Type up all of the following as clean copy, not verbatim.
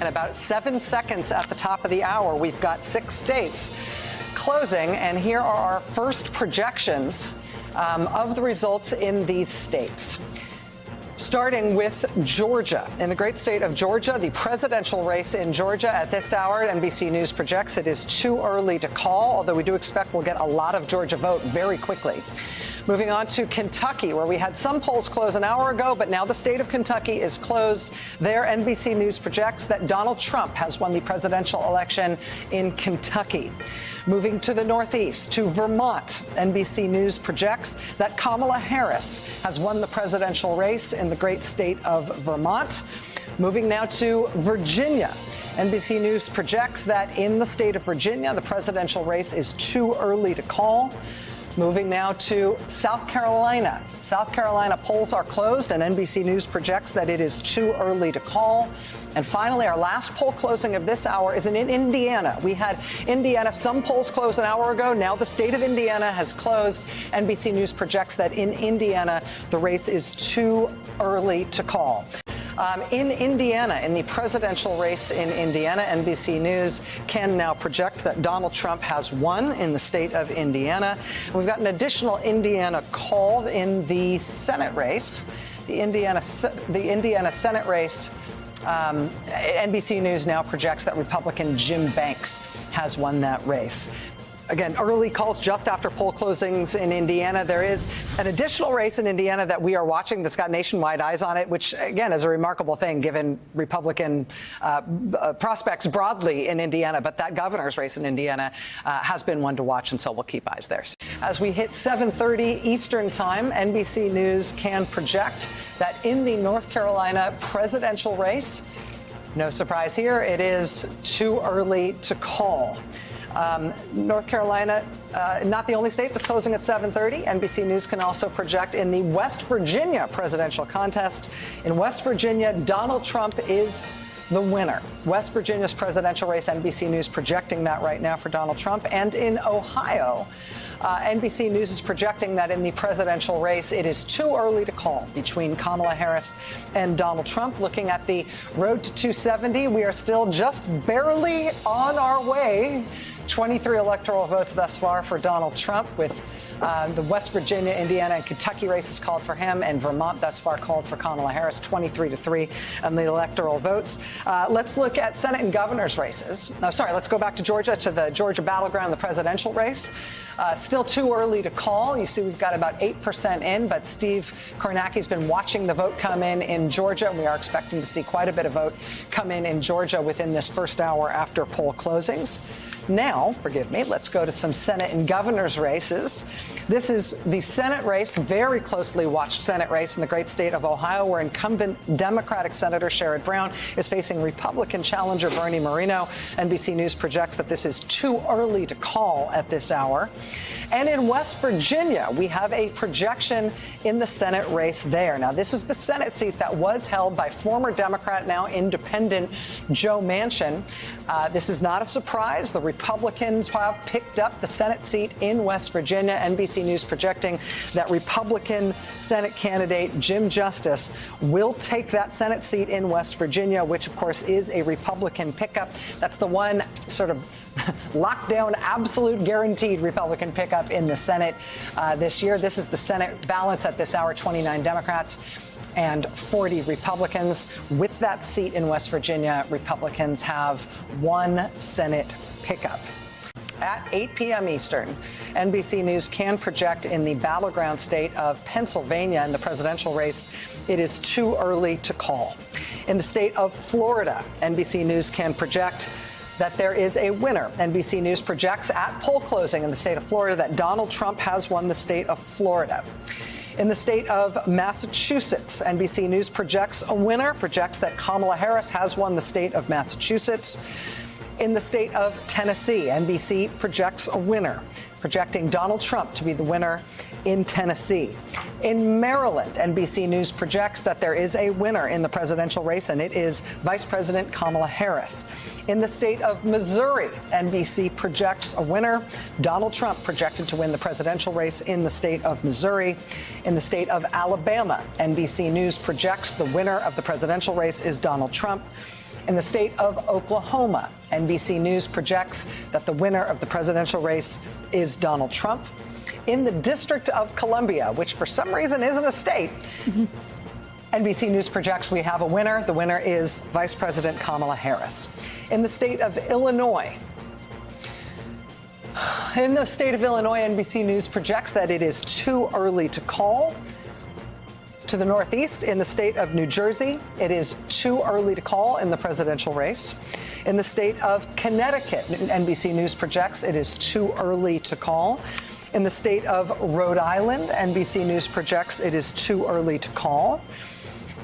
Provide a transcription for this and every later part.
In about 7 seconds at the top of the hour, we've got 6 states closing, and here are our first projections of the results in these states. Starting with Georgia. In the great state of Georgia, the presidential race in Georgia at this hour, NBC News projects it is too early to call, although we do expect we'll get a lot of Georgia vote very quickly. Moving on to Kentucky, where we had some polls close an hour ago, but now the state of Kentucky is closed. There, NBC News projects that Donald Trump has won the presidential election in Kentucky. Moving to the Northeast, to Vermont, NBC News projects that Kamala Harris has won the presidential race in the great state of Vermont. Moving now to Virginia. NBC News projects that in the state of Virginia, the presidential race is too early to call. Moving now to South Carolina. South Carolina polls are closed, and NBC News projects that it is too early to call. And finally, our last poll closing of this hour is in Indiana. We had Indiana, some polls closed an hour ago. Now the state of Indiana has closed. NBC News projects that in Indiana, the race is too early to call. In Indiana, in the presidential race in Indiana, NBC News can now project that Donald Trump has won in the state of Indiana. We've got an additional Indiana call in the Senate race. The Indiana Senate race, NBC News now projects that Republican Jim Banks has won that race. Again, early calls just after poll closings in Indiana. There is an additional race in Indiana that we are watching that's got nationwide eyes on it, which, again, is a remarkable thing given Republican prospects broadly in Indiana. But that governor's race in Indiana has been one to watch, and so we'll keep eyes there. As we hit 7:30 Eastern time, NBC News can project that in the North Carolina presidential race, no surprise here, it is too early to call. North Carolina, not the only state that's closing at 7:30. NBC News can also project in the West Virginia presidential contest. In West Virginia, Donald Trump is the winner. West Virginia's presidential race, NBC News projecting that right now for Donald Trump. And in Ohio, NBC News is projecting that in the presidential race, it is too early to call between Kamala Harris and Donald Trump. Looking at the road to 270, we are still just barely on our way. 23 electoral votes thus far for Donald Trump, with the West Virginia, Indiana, and Kentucky races called for him, and Vermont thus far called for Kamala Harris, 23-3 on the electoral votes. Let's look at Senate and governor's races. Let's go back to Georgia, to the Georgia battleground, the presidential race. Still too early to call. You see, we've got about 8% in, but Steve Kornacki's been watching the vote come in Georgia, and we are expecting to see quite a bit of vote come in Georgia within this first hour after poll closings. Now, let's go to some Senate and governor's races. This is the Senate race, very closely watched Senate race in the great state of Ohio, where incumbent Democratic Senator Sherrod Brown is facing Republican challenger Bernie Moreno. NBC News projects that this is too early to call at this hour. And in West Virginia, we have a projection in the Senate race there. Now, this is the Senate seat that was held by former Democrat, now independent Joe Manchin. This is not a surprise. The Republicans have picked up the Senate seat in West Virginia. NBC News projecting that Republican Senate candidate Jim Justice will take that Senate seat in West Virginia, which, of course, is a Republican pickup. That's the one sort of lockdown, absolute guaranteed Republican pickup in the Senate this year. This is the Senate balance at this hour, 29 Democrats and 40 Republicans. With that seat in West Virginia, Republicans have one Senate pickup. At 8 p.m. Eastern, NBC News can project in the battleground state of Pennsylvania in the presidential race, it is too early to call. In the state of Florida, NBC News can project that there is a winner. NBC News projects at poll closing in the state of Florida that Donald Trump has won the state of Florida. In the state of Massachusetts, NBC News projects a winner, projects that Kamala Harris has won the state of Massachusetts. In the state of Tennessee, NBC projects a winner, projecting Donald Trump to be the winner in Tennessee. In Maryland, NBC News projects that there is a winner in the presidential race, and it is Vice President Kamala Harris. In the state of Missouri, NBC projects a winner, Donald Trump, projected to win the presidential race in the state of Missouri. In the state of Alabama, NBC News projects the winner of the presidential race is Donald Trump. In the state of Oklahoma, NBC News projects that the winner of the presidential race is Donald Trump. In the District of Columbia, which for some reason isn't a state, NBC News projects we have a winner. The winner is Vice President Kamala Harris. In the state of Illinois, NBC News projects that it is too early to call. To the northeast, in the state of New Jersey, it is too early to call in the presidential race. In the state of Connecticut, NBC News projects it is too early to call. In the state of Rhode Island, NBC News projects it is too early to call.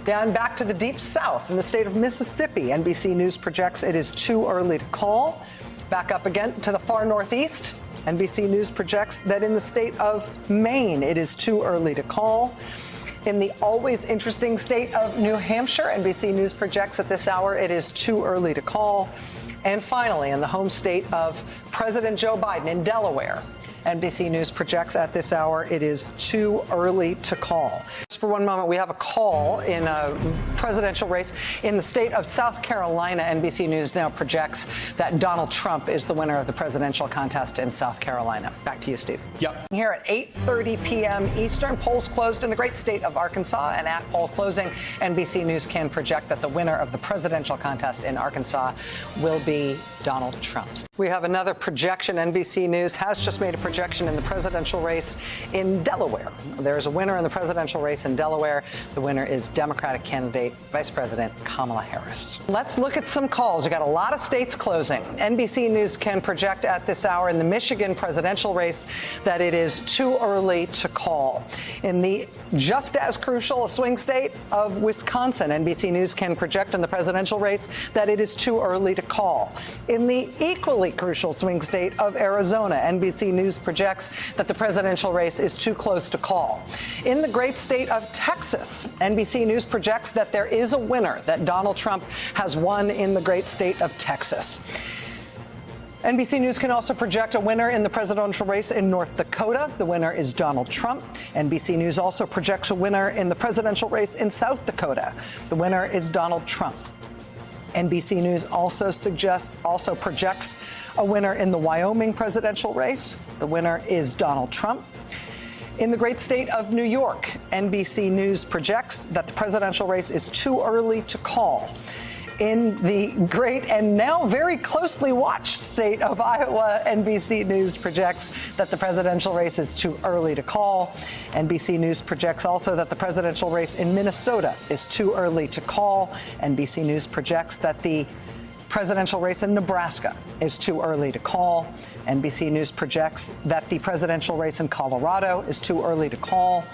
Down back to the deep south, in the state of Mississippi, NBC News projects it is too early to call. Back up again to the far northeast, NBC News projects that in the state of Maine, it is too early to call. In the always interesting state of New Hampshire, NBC News projects at this hour it is too early to call. And finally, in the home state of President Joe Biden in Delaware, NBC News projects at this hour it is too early to call. Just for one moment, we have a call in a presidential race in the state of South Carolina. NBC News now projects that Donald Trump is the winner of the presidential contest in South Carolina. Back to you, Steve. Yep. Here at 8:30 p.m. Eastern, polls closed in the great state of Arkansas, and at poll closing, NBC News can project that the winner of the presidential contest in Arkansas will be Donald Trump. We have another projection. NBC News has just made a projection in the presidential race in Delaware. There's a winner in the presidential race in Delaware. The winner is Democratic candidate Vice President Kamala Harris. Let's look at some calls. We got a lot of states closing. NBC News can project at this hour in the Michigan presidential race that it is too early to call. In the just as crucial swing state of Wisconsin, NBC News can project in the presidential race that it is too early to call. In the equally crucial swing state of Arizona, NBC News projects that the presidential race is too close to call. In the great state of Texas, NBC News projects that there is a winner, that Donald Trump has won in the great state of Texas. NBC News can also project a winner in the presidential race in North Dakota. The winner is Donald Trump. NBC News also projects a winner in the presidential race in South Dakota. The winner is Donald Trump. NBC News also projects a winner in the Wyoming presidential race. The winner is Donald Trump. In the great state of New York, NBC News projects that the presidential race is too early to call. In the great and now very closely watched state of Iowa, NBC News projects that the presidential race is too early to call. NBC News projects also that the presidential race in Minnesota is too early to call. NBC News projects that the presidential race in Nebraska is too early to call. NBC News projects that the presidential race in Colorado is too early to call.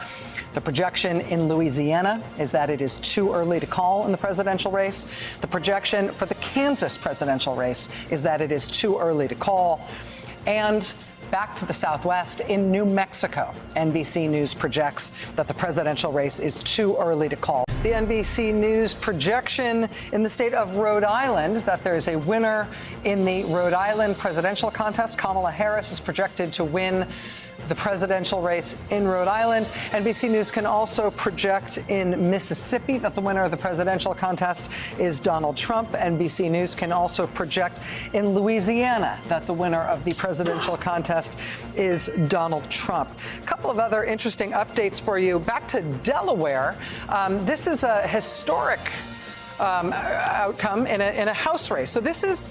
The projection in Louisiana is that it is too early to call in the presidential race. The projection for the Kansas presidential race is that it is too early to call. And back to the Southwest, in New Mexico, NBC News projects that the presidential race is too early to call. The NBC News projection in the state of Rhode Island is that there is a winner in the Rhode Island presidential contest. Kamala Harris is projected to win the presidential race in Rhode Island. NBC News can also project in Mississippi that the winner of the presidential contest is Donald Trump. NBC News can also project in Louisiana that the winner of the presidential contest is Donald Trump. A couple of other interesting updates for you. Back to Delaware. This is a historic outcome in a House race. So this is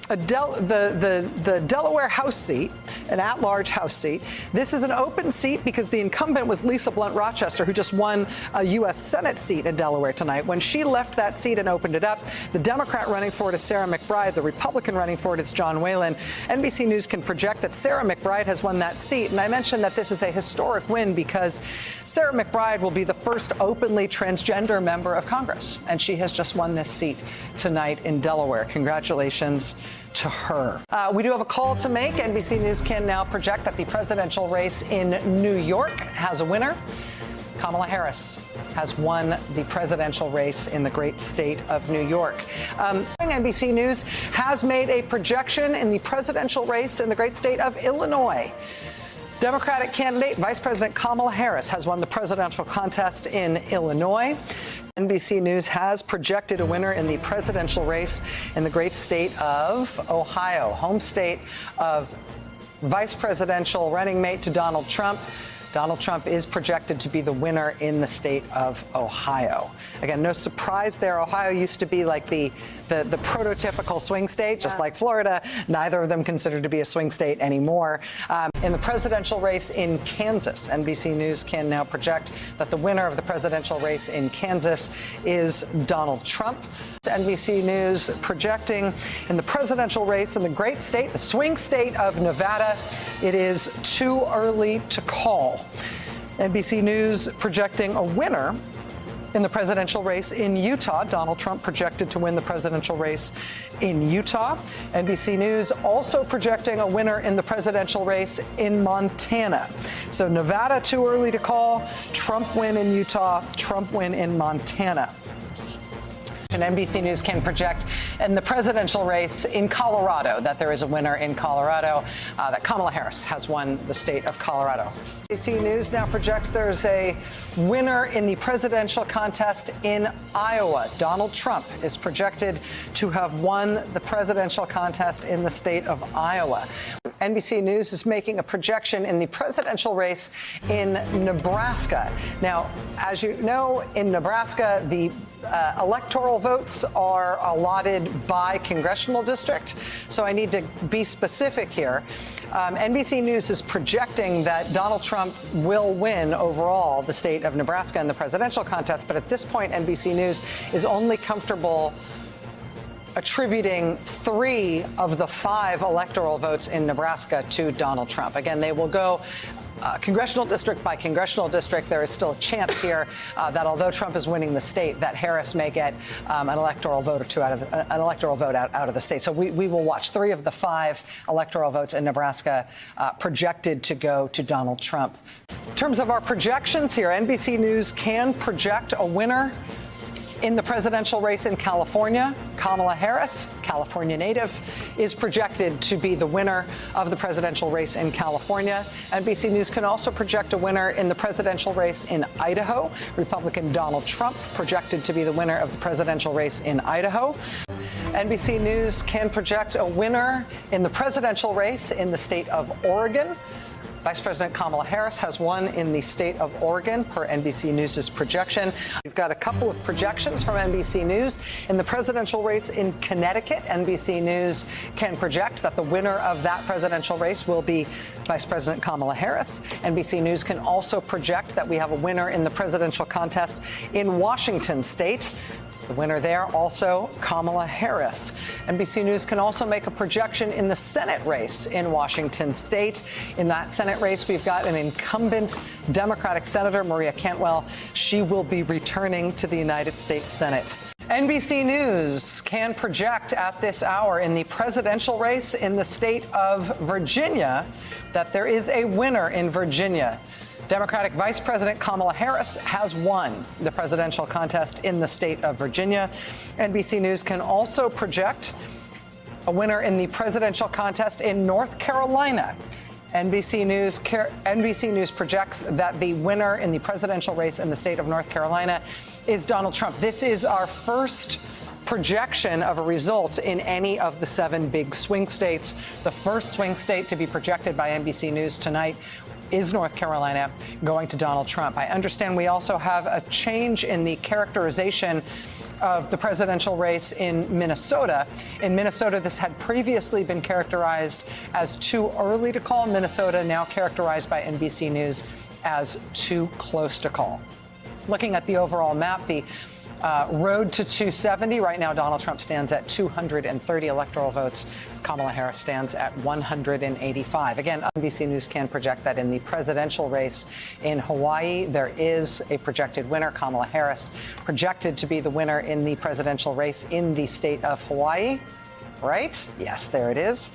the Delaware House seat, an at-large House seat. This is an open seat because the incumbent was Lisa Blunt Rochester, who just won a U.S. Senate seat in Delaware tonight. When she left that seat and opened it up, the Democrat running for it is Sarah McBride. The Republican running for it is John Whalen. NBC News can project that Sarah McBride has won that seat. And I mentioned that this is a historic win because Sarah McBride will be the first openly transgender member of Congress. And she has just won this seat tonight in Delaware. Congratulations to her. We do have a call to make. NBC News can now project that the presidential race in New York has a winner. Kamala Harris has won the presidential race in the great state of New York. NBC News has made a projection in the presidential race in the great state of Illinois. Democratic candidate Vice President Kamala Harris has won the presidential contest in Illinois. NBC News has projected a winner in the presidential race in the great state of Ohio, home state of vice presidential running mate to Donald Trump. Donald Trump is projected to be the winner in the state of Ohio. Again, no surprise there. Ohio used to be like the prototypical swing state, just like Florida. Neither of them considered to be a swing state anymore. In the presidential race in Kansas, NBC News can now project that the winner of the presidential race in Kansas is Donald Trump. NBC News projecting in the presidential race in the great state, the swing state of Nevada, it is too early to call. NBC News projecting a winner in the presidential race in Utah. Donald Trump projected to win the presidential race in Utah. NBC News also projecting a winner in the presidential race in Montana. So Nevada, too early to call. Trump win in Utah, Trump win in Montana. And NBC News can project in the presidential race in Colorado that there is a winner in Colorado, that Kamala Harris has won the state of Colorado. NBC News now projects there's a winner in the presidential contest in Iowa. Donald Trump is projected to have won the presidential contest in the state of Iowa. NBC News is making a projection in the presidential race in Nebraska. Now, as you know, in Nebraska, the electoral votes are allotted by congressional district. So I need to be specific here. NBC News is projecting that Donald Trump will win overall the state of Nebraska in the presidential contest. But at this point, NBC News is only comfortable attributing 3 of the 5 electoral votes in Nebraska to Donald Trump. Again, they will go congressional district by congressional district. There is still a chance here that although Trump is winning the state, that Harris may get an electoral vote or 2 out of the state. So we will watch 3 of the 5 electoral votes in Nebraska projected to go to Donald Trump. In terms of our projections here, NBC News can project a winner in the presidential race in California. Kamala Harris, California native, is projected to be the winner of the presidential race in California. NBC News can also project a winner in the presidential race in Idaho. Republican Donald Trump projected to be the winner of the presidential race in Idaho. NBC News can project a winner in the presidential race in the state of Oregon. Vice President Kamala Harris has won in the state of Oregon, per NBC News' projection. We've got a couple of projections from NBC News. In the presidential race in Connecticut, NBC News can project that the winner of that presidential race will be Vice President Kamala Harris. NBC News can also project that we have a winner in the presidential contest in Washington state. The winner there, also Kamala Harris. NBC News can also make a projection in the Senate race in Washington state. In that Senate race, we've got an incumbent Democratic Senator, Maria Cantwell. She will be returning to the United States Senate. NBC News can project at this hour in the presidential race in the state of Virginia that there is a winner in Virginia. Democratic Vice President Kamala Harris has won the presidential contest in the state of Virginia. NBC News can also project a winner in the presidential contest in North Carolina. NBC News projects that the winner in the presidential race in the state of North Carolina is Donald Trump. This is our first projection of a result in any of the 7 big swing states. The first swing state to be projected by NBC News tonight is North Carolina, going to Donald Trump. I understand we also have a change in the characterization of the presidential race in Minnesota. In Minnesota, this had previously been characterized as too early to call. Minnesota now characterized by NBC News as too close to call. Looking at the overall map, the road to 270. Right now, Donald Trump stands at 230 electoral votes. Kamala Harris stands at 185. Again, NBC News can project that in the presidential race in Hawaii, there is a projected winner. Kamala Harris projected to be the winner in the presidential race in the state of Hawaii. Right? Yes, there it is.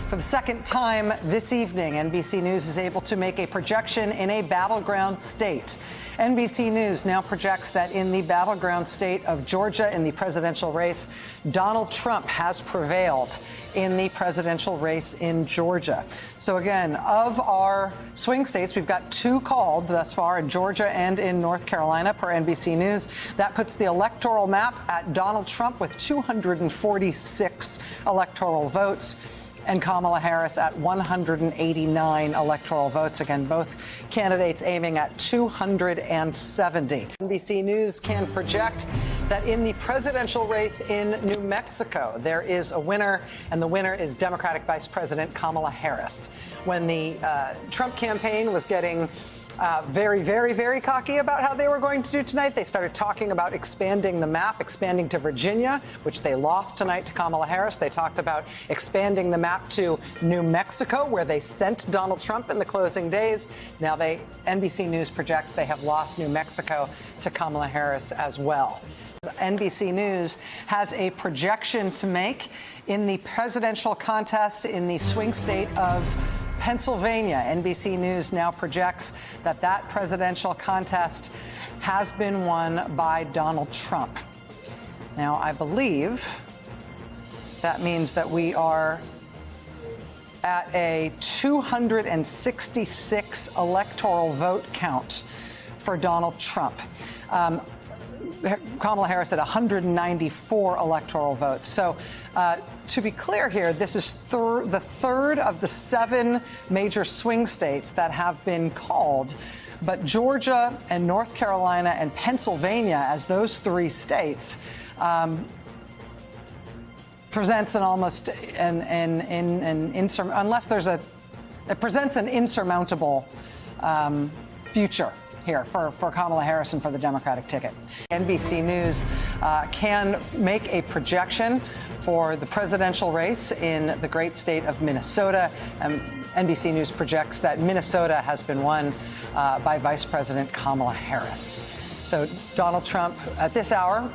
For the second time this evening, NBC News is able to make a projection in a battleground state. NBC News now projects that in the battleground state of Georgia in the presidential race, Donald Trump has prevailed in the presidential race in Georgia. So again, of our swing states, we've got 2 called thus far in Georgia and in North Carolina, per NBC News. That puts the electoral map at Donald Trump with 246 electoral votes, and Kamala Harris at 189 electoral votes. Again, both candidates aiming at 270. NBC News can project that in the presidential race in New Mexico, there is a winner, and the winner is Democratic Vice President Kamala Harris. When the Trump campaign was getting very, very, very cocky about how they were going to do tonight, they started talking about expanding the map, expanding to Virginia, which they lost tonight to Kamala Harris. They talked about expanding the map to New Mexico, where they sent Donald Trump in the closing days. Now NBC News projects they have lost New Mexico to Kamala Harris as well. NBC News has a projection to make in the presidential contest in the swing state of Pennsylvania. NBC News now projects that that presidential contest has been won by Donald Trump. Now, I believe that means that we are at a 266 electoral vote count for Donald Trump. Kamala Harris at 194 electoral votes. So to be clear here, this is the third of the 7 major swing states that have been called. But Georgia and North Carolina and Pennsylvania, as those 3 states, presents an almost unless there's it presents an insurmountable future here for Kamala Harris and for the Democratic ticket. NBC News can make a projection for the presidential race in the great state of Minnesota. NBC News projects that Minnesota has been won by Vice President Kamala Harris. So Donald Trump, at this hour,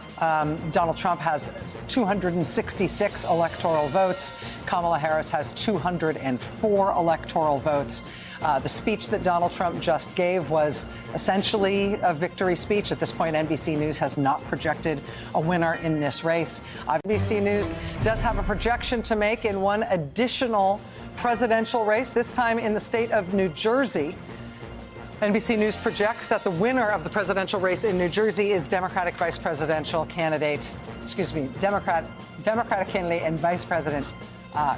Donald Trump has 266 electoral votes. Kamala Harris has 204 electoral votes. The speech that Donald Trump just gave was essentially a victory speech. At this point, NBC News has not projected a winner in this race. NBC News does have a projection to make in one additional presidential race, this time in the state of New Jersey. NBC News projects that the winner of the presidential race in New Jersey is Democratic Democratic candidate and Vice President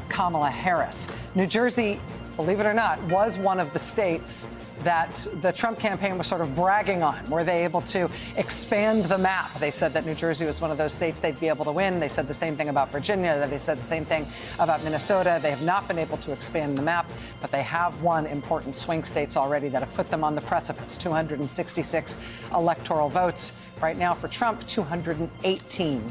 Kamala Harris. New Jersey, believe it or not, was one of the states that the Trump campaign was sort of bragging on. Were they able to expand the map? They said that New Jersey was one of those states they'd be able to win. They said the same thing about Virginia. They said the same thing about Minnesota. They have not been able to expand the map, but they have won important swing states already that have put them on the precipice. 266 electoral votes right now for Trump, 218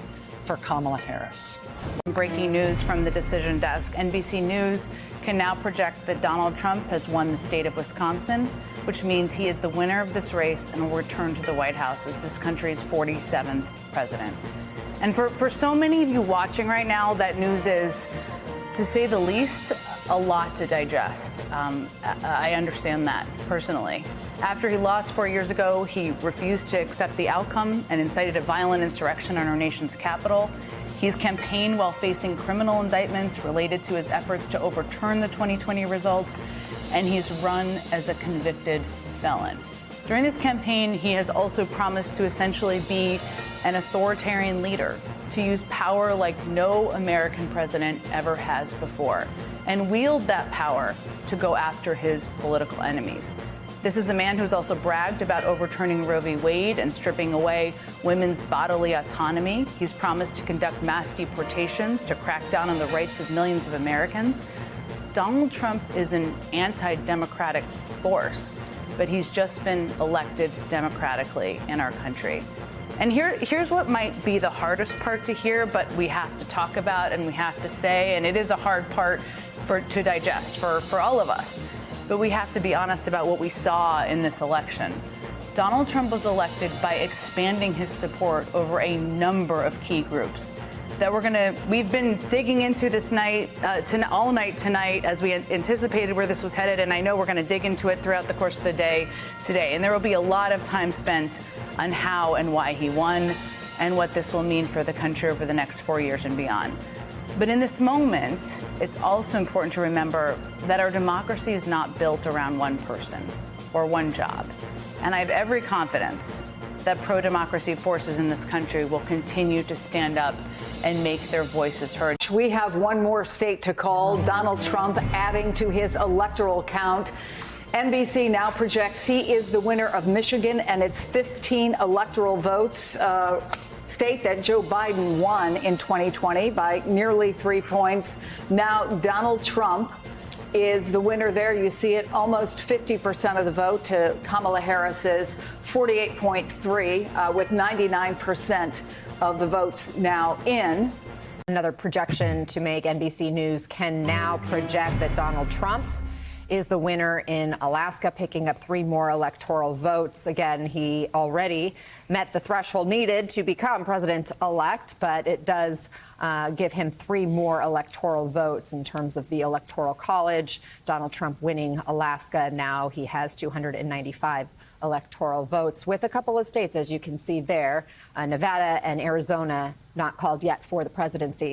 for Kamala Harris. Breaking news from the Decision Desk. NBC News can now project that Donald Trump has won the state of Wisconsin, which means he is the winner of this race and will return to the White House as this country's 47th president. And for so many of you watching right now, that news is, to say the least, a lot to digest. I understand that personally. After he lost 4 years ago, he refused to accept the outcome and incited a violent insurrection on our nation's capital. He's campaigned while facing criminal indictments related to his efforts to overturn the 2020 results, and he's run as a convicted felon. During this campaign, he has also promised to essentially be an authoritarian leader, to use power like no American president ever has before, and wield that power to go after his political enemies. This is a man who's also bragged about overturning Roe v. Wade and stripping away women's bodily autonomy. He's promised to conduct mass deportations to crack down on the rights of millions of Americans. Donald Trump is an anti-democratic force, but he's just been elected democratically in our country. And here's what might be the hardest part to hear, but we have to talk about and we have to say, and it is a hard part to digest for all of us. But we have to be honest about what we saw in this election. Donald Trump was elected by expanding his support over a number of key groups that we've been digging into this night, all night tonight, as we anticipated where this was headed, and I know we're going to dig into it throughout the course of the day today. And there will be a lot of time spent on how and why he won and what this will mean for the country over the next 4 years and beyond. But in this moment, it's also important to remember that our democracy is not built around one person or one job. And I have every confidence that pro-democracy forces in this country will continue to stand up and make their voices heard. We have one more state to call. Donald Trump adding to his electoral count. NBC now projects he is the winner of Michigan and its 15 electoral votes, state that Joe Biden won in 2020 by nearly 3 points. Now Donald Trump is the winner there. You see it, almost 50% of the vote to Kamala Harris's 48.3, with 99% of the votes now in. Another projection to make. NBC News can now project that Donald Trump is the winner in Alaska, picking up 3 more electoral votes. Again, he already met the threshold needed to become president-elect, but it does give him 3 more electoral votes in terms of the Electoral College. Donald Trump winning Alaska. Now he has 295 electoral votes, with a couple of states, as you can see there, Nevada and Arizona, not called yet for the presidency.